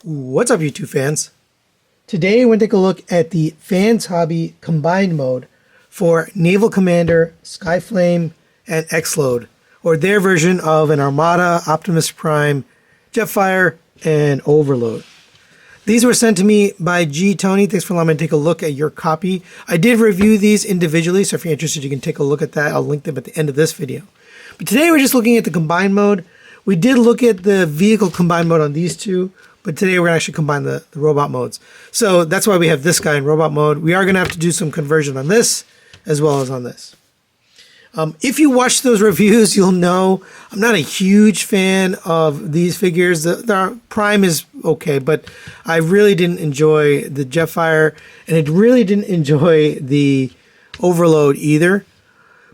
What's up, YouTube fans? Today we're going to take a look at the Fans Hobby Combined Mode for Naval Commander, Skyflame, and X-Load, or their version of an Armada, Optimus Prime, Jetfire, and Overload. These were sent to me by G. Tony. Thanks for allowing me to take a look at your copy. I did review these individually, so if you're interested, you can take a look at that. I'll link them at the end of this video. But today we're just looking at the Combined Mode. We did look at the Vehicle Combined Mode on these two, but today we're going to actually combine the robot modes. So that's why we have this guy in robot mode. We are going to have to do some conversion on this as well as on this. If you watch those reviews, you'll know I'm not a huge fan of these figures. The Prime is okay, but I really didn't enjoy the Jetfire, and I really didn't enjoy the Overload either.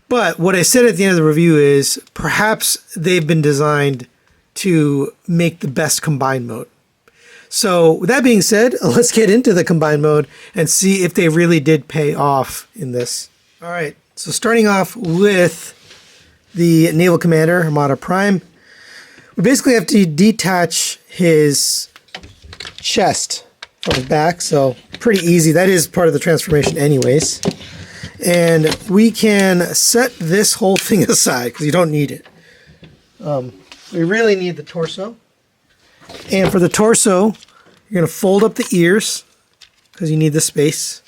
But what I said at the end of the review is perhaps they've been designed to make the best combined mode. So with that being said, let's get into the combined mode and see if they really did pay off in this. All right, so starting off with the Naval Commander, Armada Prime, we basically have to detach his chest from his back, so pretty easy. That is part of the transformation anyways. And we can set this whole thing aside because you don't need it. We really need the torso. And for the torso, you're going to fold up the ears because you need the space.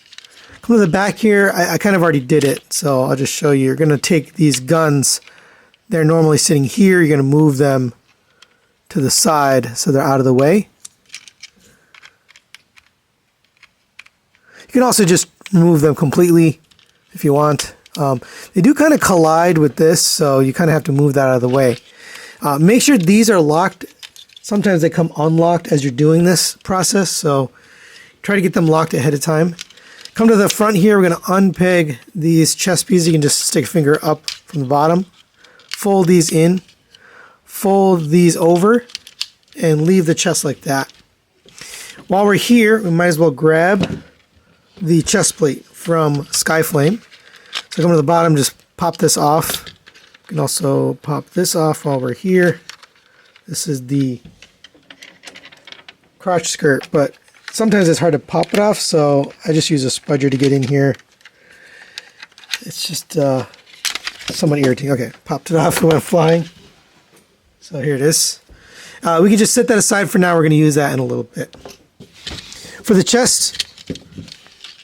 Come to the back here. I kind of already did it, so I'll just show you. You're going to take these guns. They're normally sitting here. You're going to move them to the side so they're out of the way. You can also just remove them completely if you want. They do kind of collide with this, so you kind of have to move that out of the way. Make sure these are locked. Sometimes they come unlocked as you're doing this process, so try to get them locked ahead of time. Come to the front here, we're going to unpeg these chest pieces. You can just stick a finger up from the bottom. Fold these in. Fold these over and leave the chest like that. While we're here, we might as well grab the chest plate from Skyflame. So come to the bottom, just pop this off. You can also pop this off while we're here. This is the crotch skirt, but sometimes it's hard to pop it off, so I just use a spudger to get in here. It's just somewhat irritating. Okay, popped it off, it went flying. So here it is. We can just set that aside for now. We're going to use that in a little bit. For the chest,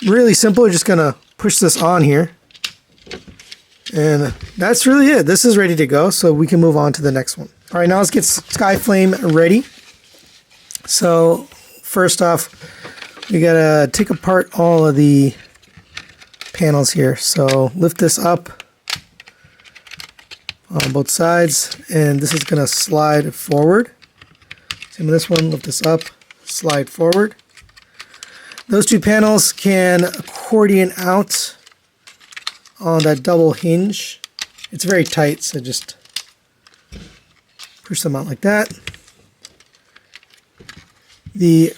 really simple. We're just going to push this on here. And that's really it. This is ready to go, so we can move on to the next one. All right, now let's get Skyflame ready. So first off, we gotta take apart all of the panels here. So lift this up on both sides, and this is gonna slide forward. Same with this one, lift this up, slide forward. Those two panels can accordion out on that double hinge. It's very tight, so just push them out like that. The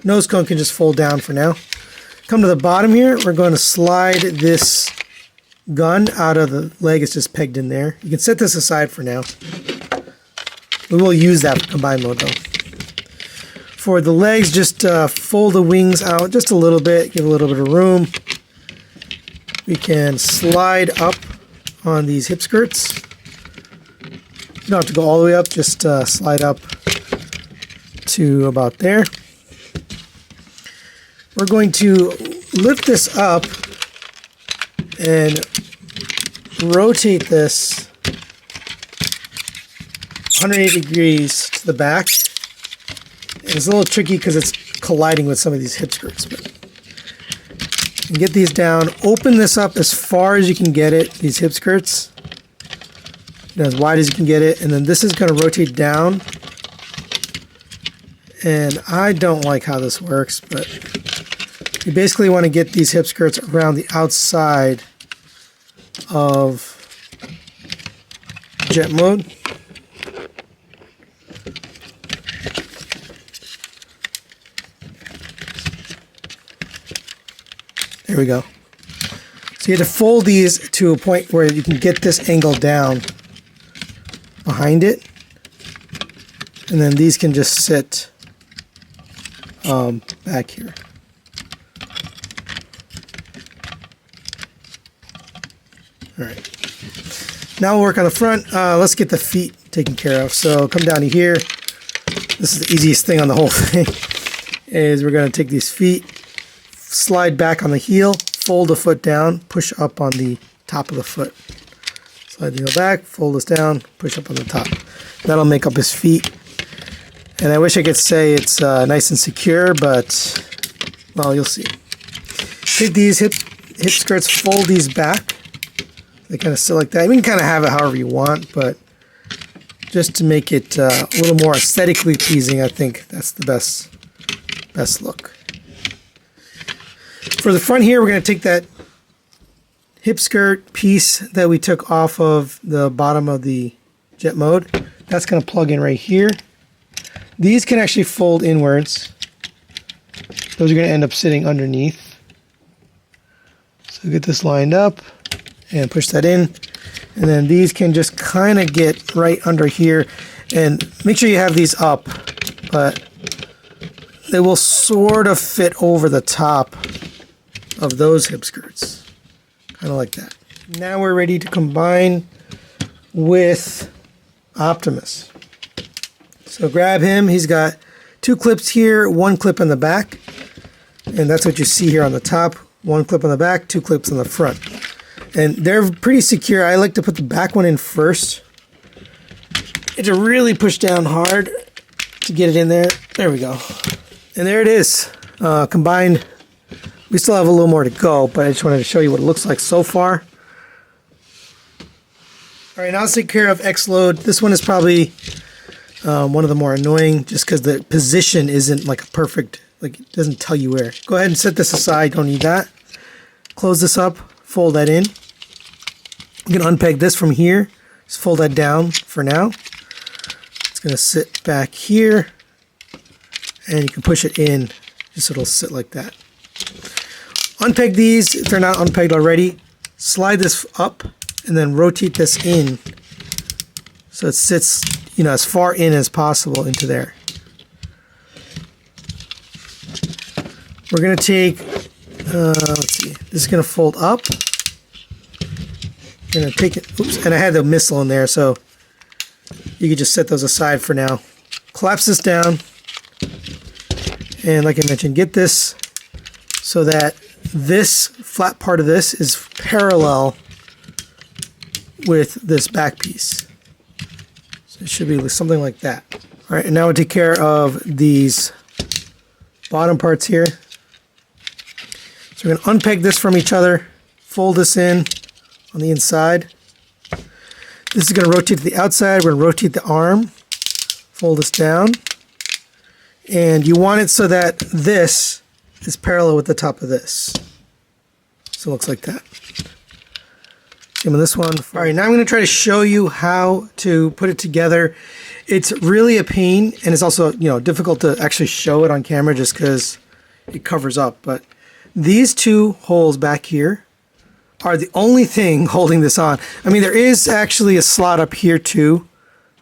nose cone can just fold down for now. Come to the bottom here, we're going to slide this gun out of the leg. It's just pegged in there. You can set this aside for now. We will use that for combined mode though. For the legs, just fold the wings out just a little bit, give a little bit of room. We can slide up on these hip skirts. You don't have to go all the way up, just slide up to about there. We're going to lift this up and rotate this 180 degrees to the back. And it's a little tricky because it's colliding with some of these hip skirts. But and get these down. Open this up as far as you can get it, these hip skirts. As wide as you can get it. And then this is going to rotate down. And I don't like how this works, but you basically want to get these hip skirts around the outside of jet mode. There we go. So you have to fold these to a point where you can get this angle down behind it. And then these can just sit back here. All right. Now we'll work on the front. Let's get the feet taken care of. So come down to here. This is the easiest thing on the whole thing. Is we're going to take these feet, slide back on the heel, fold the foot down, push up on the top of the foot. Slide the heel back, fold this down, push up on the top. That'll make up his feet. And I wish I could say it's nice and secure, but, well, you'll see. Take these hip skirts, fold these back. They kind of sit like that. You can kind of have it however you want, but just to make it a little more aesthetically pleasing, I think that's the best look. For the front here, we're going to take that hip skirt piece that we took off of the bottom of the jet mode. That's going to plug in right here. These can actually fold inwards. Those are going to end up sitting underneath. So get this lined up and push that in. And then these can just kind of get right under here. And make sure you have these up, but they will sort of fit over the top of those hip skirts. Kind of like that. Now we're ready to combine with Optimus. So grab him. He's got 2 clips here, 1 clip in the back. And that's what you see here on the top. 1 clip on the back, 2 clips on the front. And they're pretty secure. I like to put the back one in first. And to really push down hard to get it in there. There we go. And there it is. Combined. We still have a little more to go, but I just wanted to show you what it looks like so far. All right, now let's take care of X-Load. This one is probably one of the more annoying just because the position isn't like a perfect, like it doesn't tell you where. Go ahead and set this aside. Don't need that. Close this up. Fold that in. You can unpeg this from here. Just fold that down for now. It's going to sit back here. And you can push it in just so it'll sit like that. Unpeg these if they're not unpegged already. Slide this up and then rotate this in so it sits, you know, as far in as possible into there. We're going to take, let's see, this is going to fold up. I'm going to take it, oops, and I had the missile in there, so you can just set those aside for now. Collapse this down, and like I mentioned, get this so that this flat part of this is parallel with this back piece. So it should be something like that. All right, and now we'll take care of these bottom parts here. So we're going to unpeg this from each other, fold this in on the inside. This is going to rotate to the outside. We're going to rotate the arm, fold this down, and you want it so that this is parallel with the top of this. So it looks like that. Same with this one. All right, now I'm going to try to show you how to put it together. It's really a pain, and it's also, you know, difficult to actually show it on camera just because it covers up. But these 2 holes back here are the only thing holding this on. I mean, there is actually a slot up here too,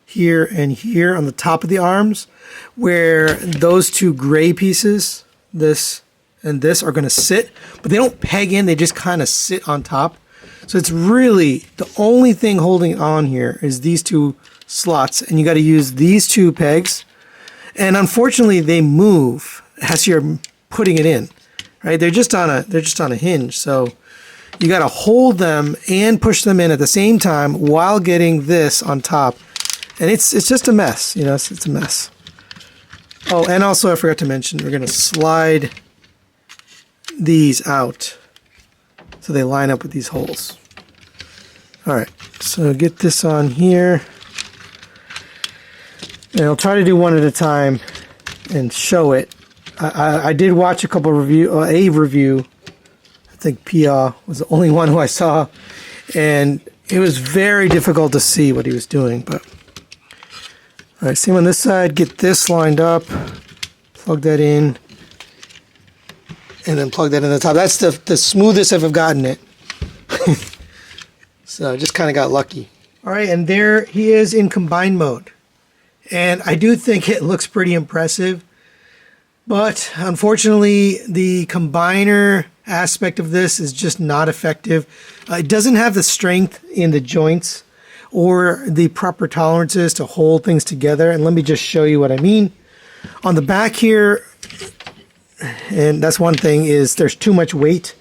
here and here on the top of the arms, where those 2 gray pieces, this and this, are going to sit, but they don't peg in, they just kind of sit on top. So it's really the only thing holding on here is these 2 slots, and you got to use these 2 pegs. And unfortunately, they move as you're putting it in. Right? They're just on a hinge. So you got to hold them and push them in at the same time while getting this on top. And it's just a mess, you know, it's a mess. Oh, and also I forgot to mention, we're going to slide these out so they line up with these holes. All right, so get this on here. And I'll try to do one at a time and show it. I did watch a review. I think Pia was the only one who I saw, and it was very difficult to see what he was doing. But all right, same on this side. Get this lined up, plug that in, and then plug that in the top. That's the smoothest I've gotten it. So I just kind of got lucky. All right, and there he is in combined mode. And I do think it looks pretty impressive. But unfortunately, the combiner aspect of this is just not effective. It doesn't have the strength in the joints or the proper tolerances to hold things together. And let me just show you what I mean. On the back here, and that's one thing, is there's too much weight.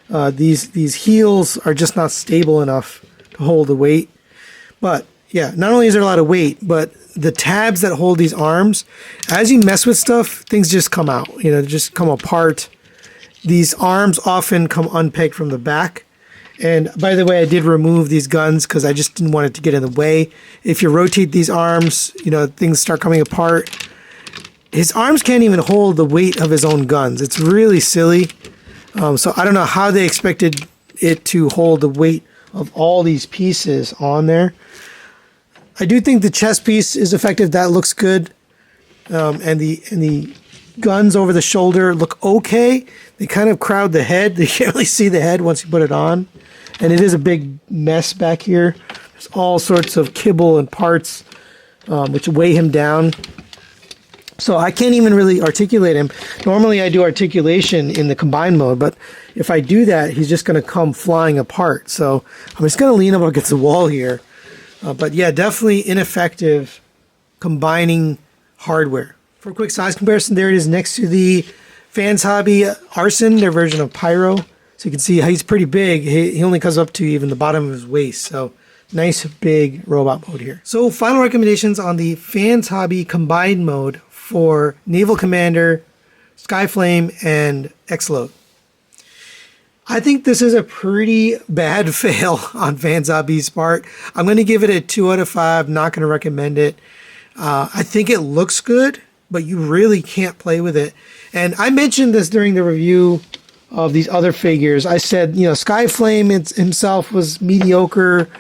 These heels are just not stable enough to hold the weight. But yeah, not only is there a lot of weight, but the tabs that hold these arms, as you mess with stuff, things just come out, they just come apart. These arms often come unpegged from the back. And by the way, I did remove these guns because I just didn't want it to get in the way. If you rotate these arms, things start coming apart. His arms can't even hold the weight of his own guns. It's really silly. So I don't know how they expected it to hold the weight of all these pieces on there. I do think the chest piece is effective. That looks good. And the guns over the shoulder look okay. They kind of crowd the head. You can't really see the head once you put it on. And it is a big mess back here. There's all sorts of kibble and parts which weigh him down. So I can't even really articulate him. Normally I do articulation in the combined mode, but if I do that, he's just going to come flying apart. So I'm just going to lean him up against the wall here. But yeah, definitely ineffective combining hardware. For a quick size comparison, there it is next to the Fans Hobby Arson, their version of Pyro. So you can see how he's pretty big. He only comes up to even the bottom of his waist. So nice big robot mode here. So final recommendations on the Fans Hobby combined mode for Naval Commander, Skyflame, and Explode. I think this is a pretty bad fail on Fans Hobby's part. I'm going to give it a 2 out of 5. Not going to recommend it. I think it looks good, but you really can't play with it. And I mentioned this during the review of these other figures. I said, Skyflame himself was mediocre,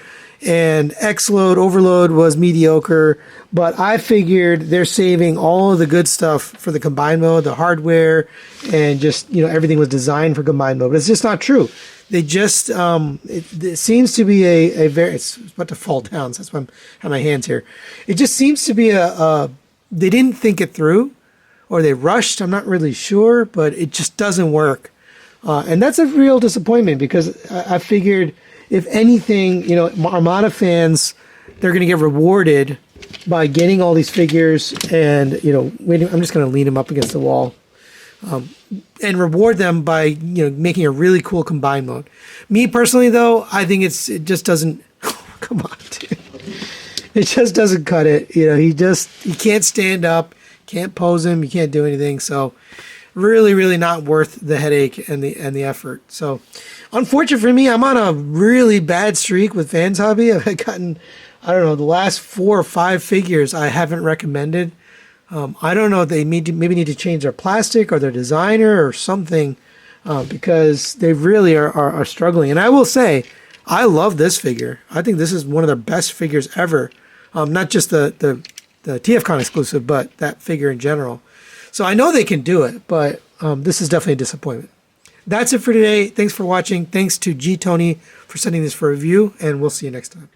and X-Load, Overload was mediocre, but I figured they're saving all of the good stuff for the combined mode, the hardware, and just, everything was designed for combined mode. But it's just not true. They just, it seems to be a very, it's about to fall down, so that's why I have my hands here. It just seems to be they didn't think it through, or they rushed, I'm not really sure, but it just doesn't work. And that's a real disappointment, because I figured, if anything, Armada fans, they're going to get rewarded by getting all these figures and, waiting. I'm just going to lean them up against the wall and reward them by, making a really cool combined mode. Me personally, though, I think it just doesn't, come on, dude. It just doesn't cut it. He can't stand up, can't pose him, you can't do anything. So really, really not worth the headache and the effort. So unfortunate for me, I'm on a really bad streak with Fans Hobby. I've gotten, I don't know, the last 4 or 5 figures I haven't recommended. I don't know if they maybe need to change their plastic or their designer or something, because they really are struggling. And I will say, I love this figure. I think this is one of their best figures ever. Not just the TFCon exclusive, but that figure in general. So I know they can do it, but this is definitely a disappointment. That's it for today. Thanks for watching. Thanks to G Tony for sending this for review, and we'll see you next time.